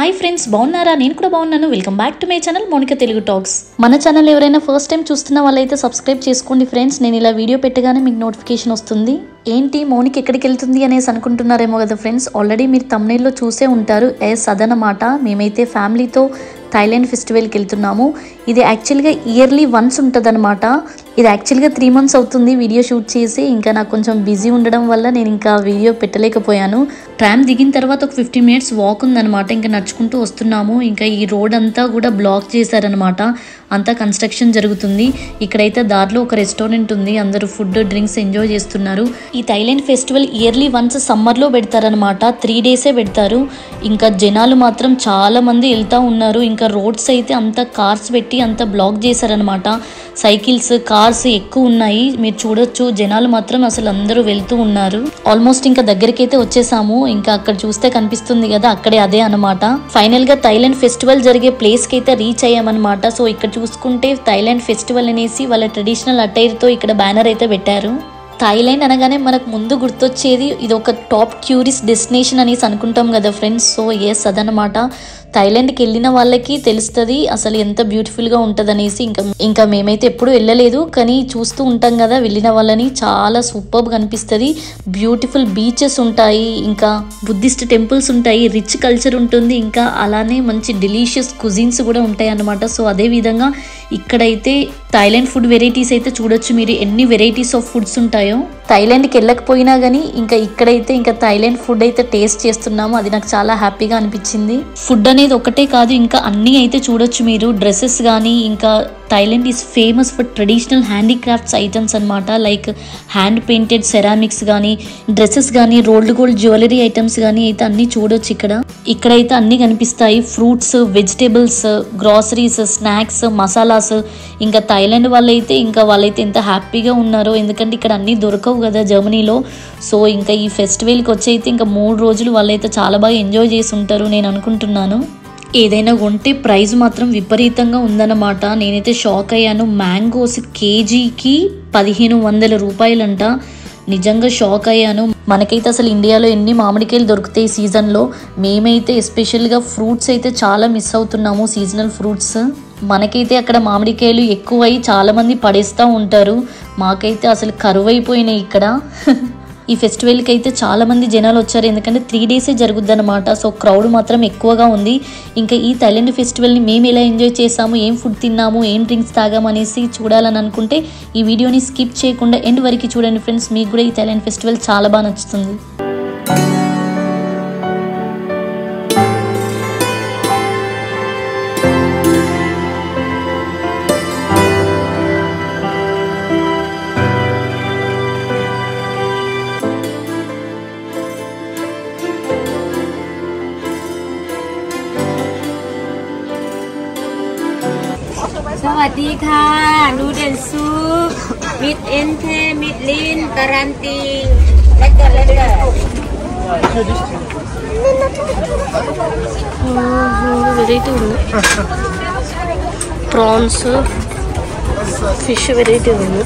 Hi friends, బాగున్నారా? నేను కూడా బాగున్నాను. Welcome back to my channel Monika Telugu talks. మన ఛానల్ ఎవరైనా ఫస్ట్ టైం చూస్తున్న వాళ్ళైతే సబ్స్క్రైబ్ చేసుకోండి ఫ్రెండ్స్. నేను ఇలా వీడియో పెట్టగానే మీకు నోటిఫికేషన్ వస్తుంది. ఏంటి మోనిక ఎక్కడికి వెళ్తుంది అనేసి అనుకుంటున్నారేమో కదా ఫ్రెండ్స్. ఆల్రెడీ మీరు థంబ్నెయిల్లో చూసే ఉంటారు. అదనమాట, మేమైతే ఫ్యామిలీతో థాయిలాండ్ ఫెస్టివల్కి వెళ్తున్నాము. ఇది యాక్చువల్గా ఇయర్లీ వన్స్ ఉంటుంది అనమాట. ఇది యాక్చువల్గా 3 months అవుతుంది వీడియో షూట్ చేసి. ఇంకా నాకు కొంచెం బిజీ ఉండడం వల్ల నేను ఇంకా వీడియో పెట్టలేకపోయాను. ట్రామ్ దిగిన తర్వాత ఒక 15 minutes వాక్ ఉందనమాట. ఇంకా నడుచుకుంటూ వస్తున్నాము. ఇంకా ఈ రోడ్ అంతా కూడా బ్లాక్ చేశారనమాట. అంతా కన్స్ట్రక్షన్ జరుగుతుంది. ఇక్కడైతే దారిలో ఒక రెస్టారెంట్ ఉంది. అందరూ ఫుడ్ డ్రింక్స్ ఎంజాయ్ చేస్తున్నారు. ఈ థాయిలాండ్ ఫెస్టివల్ ఇయర్లీ వన్స్ సమ్మర్లో పెడతారనమాట. 3 days పెడతారు. ఇంకా జనాలు మాత్రం చాలా మంది వెళ్తూ ఉన్నారు. ఇంకా రోడ్స్ అయితే అంతా కార్స్ పెట్టి అంతా బ్లాక్ చేశారనమాట. సైకిల్స్, కార్స్ ఎక్కువ ఉన్నాయి. మీరు చూడొచ్చు, జనాలు మాత్రం అసలు అందరూ వెళ్తూ ఉన్నారు. ఆల్మోస్ట్ ఇంకా దగ్గరికి అయితే వచ్చేసాము. ఇంకా అక్కడ చూస్తే కనిపిస్తుంది కదా, అక్కడే అదే అనమాట. ఫైనల్ గా థాయిలాండ్ ఫెస్టివల్ జరిగే ప్లేస్ కి అయితే రీచ్ అయ్యామన్నమాట. సో ఇక్కడ చూసుకుంటే థాయిలాండ్ ఫెస్టివల్ అనేసి వాళ్ళ ట్రెడిషనల్ అటైర్ తో ఇక్కడ బ్యానర్ అయితే పెట్టారు. థాయిలాండ్ అనగానే మనకు ముందు గుర్తొచ్చేది ఇది ఒక టాప్ టూరిస్ట్ డెస్టినేషన్ అనేసి అనుకుంటాం కదా ఫ్రెండ్స్. సో అదనమాట. థాయిలాండ్కి వెళ్ళిన వాళ్ళకి తెలుస్తుంది అసలు ఎంత బ్యూటిఫుల్గా ఉంటుంది అనేసి. ఇంకా మేమైతే ఎప్పుడు వెళ్ళలేదు, కానీ చూస్తూ ఉంటాం కదా వెళ్ళిన వాళ్ళని. చాలా సూపర్గా కనిపిస్తుంది. బ్యూటిఫుల్ బీచెస్ ఉంటాయి, ఇంకా బుద్ధిస్ట్ టెంపుల్స్ ఉంటాయి, రిచ్ కల్చర్ ఉంటుంది, ఇంకా అలానే మంచి డెలీషియస్ కుజిన్స్ కూడా ఉంటాయి అన్నమాట. సో అదే విధంగా ఇక్కడైతే థాయిలాండ్ ఫుడ్ వెరైటీస్ అయితే చూడొచ్చు మీరు, ఎన్ని వెరైటీస్ ఆఫ్ ఫుడ్స్ ఉంటాయో. థాయిలాండ్కి వెళ్ళకపోయినా కానీ ఇంకా ఇక్కడైతే ఇంకా థాయిలాండ్ ఫుడ్ అయితే టేస్ట్ చేస్తున్నాము. అది నాకు చాలా హ్యాపీగా అనిపించింది. ఫుడ్ అనేది ఒకటే కాదు, ఇంకా అన్నీ అయితే చూడొచ్చు మీరు. డ్రెస్సెస్ కానీ, ఇంకా Thailand is famous for traditional handicrafts items అనమాట. లైక్ హ్యాండ్ పెయింటెడ్ సెరామిక్స్ కానీ, డ్రెస్సెస్ కానీ, రోల్డ్ గోల్డ్ జ్యువెలరీ ఐటమ్స్ కానీ అయితే అన్నీ చూడొచ్చు ఇక్కడైతే అన్నీ కనిపిస్తాయి. Fruits, vegetables, groceries, snacks, masalas. ఇంకా థాయిలాండ్ వాళ్ళైతే ఎంత హ్యాపీగా ఉన్నారో, ఎందుకంటే ఇక్కడ అన్నీ దొరకవు కదా జర్మనీలో. సో ఇంకా ఈ ఫెస్టివల్కి వచ్చి అయితే ఇంకా 3 రోజులు వాళ్ళైతే చాలా బాగా ఎంజాయ్ చేసి ఉంటారు నేను అనుకుంటున్నాను. ఏదైనా కొంటే ప్రైస్ మాత్రం విపరీతంగా ఉందన్నమాట. నేనైతే షాక్ అయ్యాను. మ్యాంగోస్ కేజీకి 1500 రూపాయలంట. నిజంగా షాక్ అయ్యాను. మనకైతే అసలు ఇండియాలో ఎన్ని మామిడికాయలు దొరుకుతాయి సీజన్లో. మేమైతే ఎస్పెషల్గా ఫ్రూట్స్ అయితే చాలా మిస్ అవుతున్నాము, సీజనల్ ఫ్రూట్స్. మనకైతే అక్కడ మామిడికాయలు ఎక్కువై చాలామంది పడేస్తూ ఉంటారు. మాకైతే అసలు కరువైపోయినాయి ఇక్కడ. ఈ ఫెస్టివల్కి అయితే చాలామంది జనాలు వచ్చారు, ఎందుకంటే 3 days జరుగుద్ది అనమాట. సో క్రౌడ్ మాత్రం ఎక్కువగా ఉంది. ఇంకా ఈ థాయిలాండ్ ఫెస్టివల్ని మేము ఎలా ఎంజాయ్ చేసాము, ఏం ఫుడ్ తిన్నాము, ఏం డ్రింక్స్ తాగాము అనేసి చూడాలని అనుకుంటే ఈ వీడియోని స్కిప్ చేయకుండా ఎండ్ వరకు చూడండి ఫ్రెండ్స్. మీకు కూడా ఈ థాయిలాండ్ ఫెస్టివల్ చాలా బాగా నచ్చుతుంది. Sawadika, noodle soup, meat ente, meat lean, garanti, lekker. Variety ఉంది. ప్రాన్స్, ఫిష్ వెరైటీ ఉంది.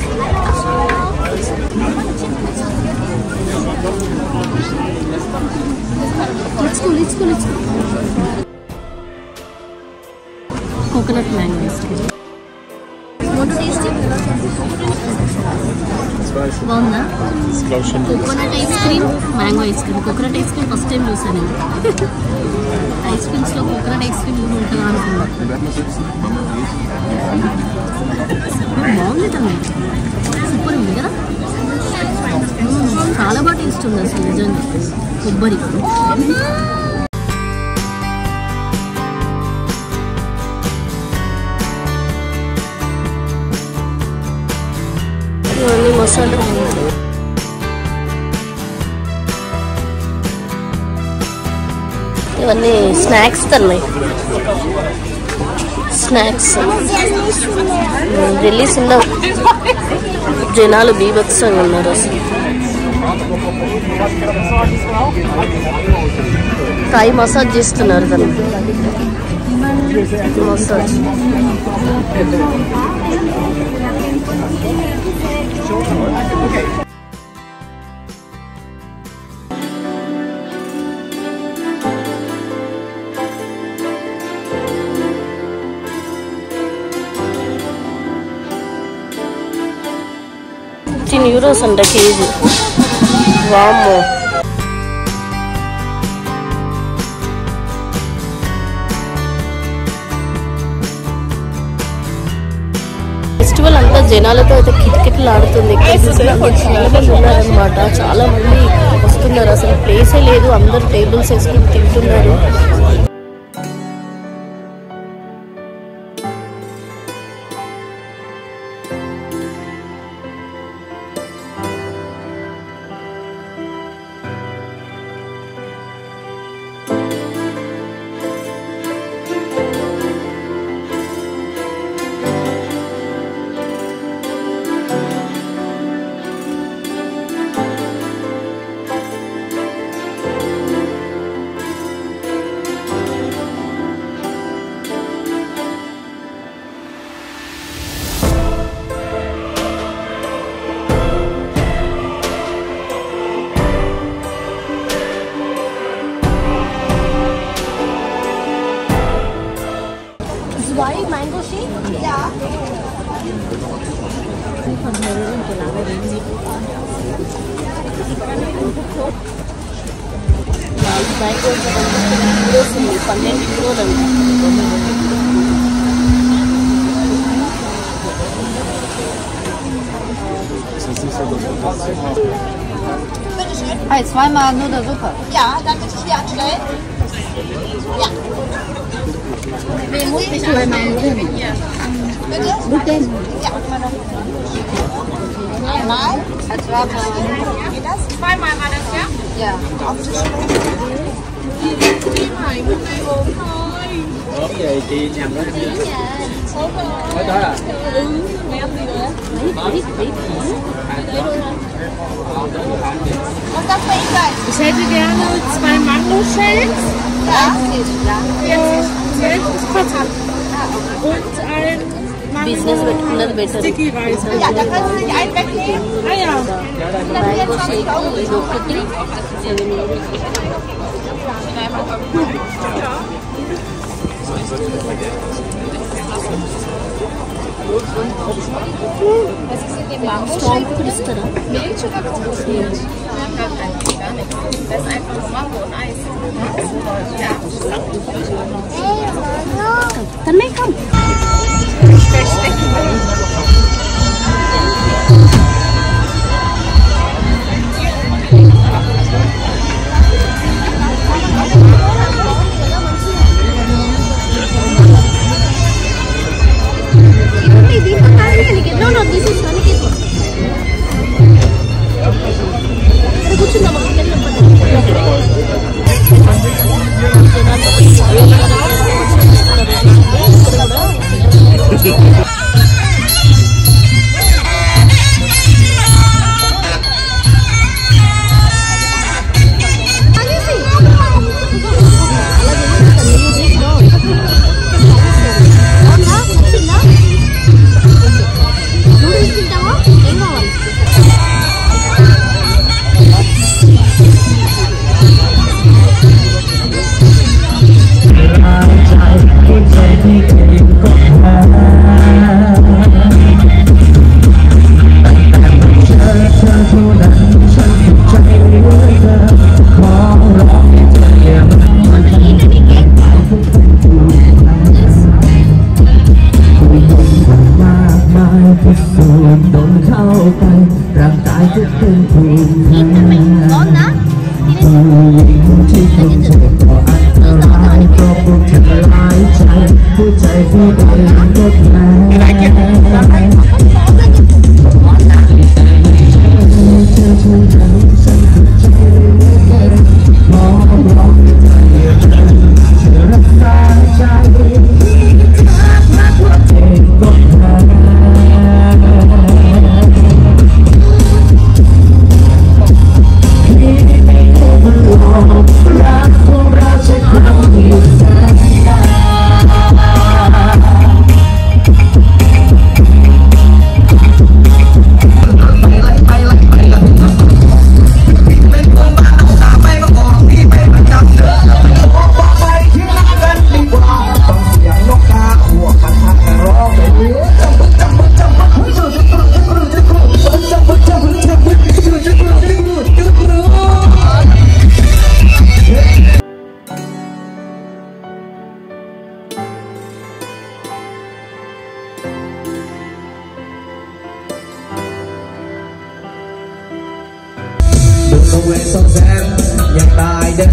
కోకోనట్ మ్యాంగో ఐస్ క్రీమ్ బాగుందా? Coconut ice cream, mango ice cream. Coconut ice cream first time చూసాను నేను. ఐస్ క్రీమ్స్లో కోకోనట్ ఐస్ క్రీమ్ కూడా ఉంటుందా అనుకున్నా. బాగుంది తమ్మి, సూపర్ ఉంది కదా. చాలా బాగా టేస్ట్ ఉంది అసలు నిజంగా. కొబ్బరి ఇవన్నీ మసాలా. ఇవన్నీ స్నాక్స్ తన్నాయి. స్నాక్స్ రిలీజ్ ఉండవు. జనాలు బీభత్సంగా ఉన్నారు అసలు. థాయ్ మసాజ్ చేస్తున్నారు తను. మసాజ్ €10 అంట కేజీ. వామ్మో. ఫెస్టివల్ అంతా జనాలతో అయితే కిటకిటలాడుతుంది. చాలా మంది ఉన్నారనమాట. చాలా మంది వస్తున్నారు. అసలు ప్లేసే లేదు. అందరు టేబుల్స్ వేసుకుని తింటున్నారు. Zwei Mango Shake? Ja. Hey, zweimal Nudelsuppe. Ja, dann bitte hier anstellen. Ja. Wen muss ich für meinen Nudeln? Bitte? Nudeln. Ja. Einmal. Als Waffe. Geht das? Zweimal war das, ja? Ja. Auf Tisch. Vậy chị nhầm đó chị. Nói đó à? Und das bei Ihnen sein? Ich hätte gerne 2 Mango-Shakes, Ja. 12 Patat und ein business పెట్టుకున్నది better. Sticky Rice. Ja, da können Sie sich einen wegnehmen. Ah ja. Mango shake ఇది ఒకటి. Strong కూడా ఇస్తారా? Milch oder Kokos? Milch. Das ist einfach Mango und Eis. Ja. Dann may come. No, this is one kid. I Roxanne, nhạc tài đến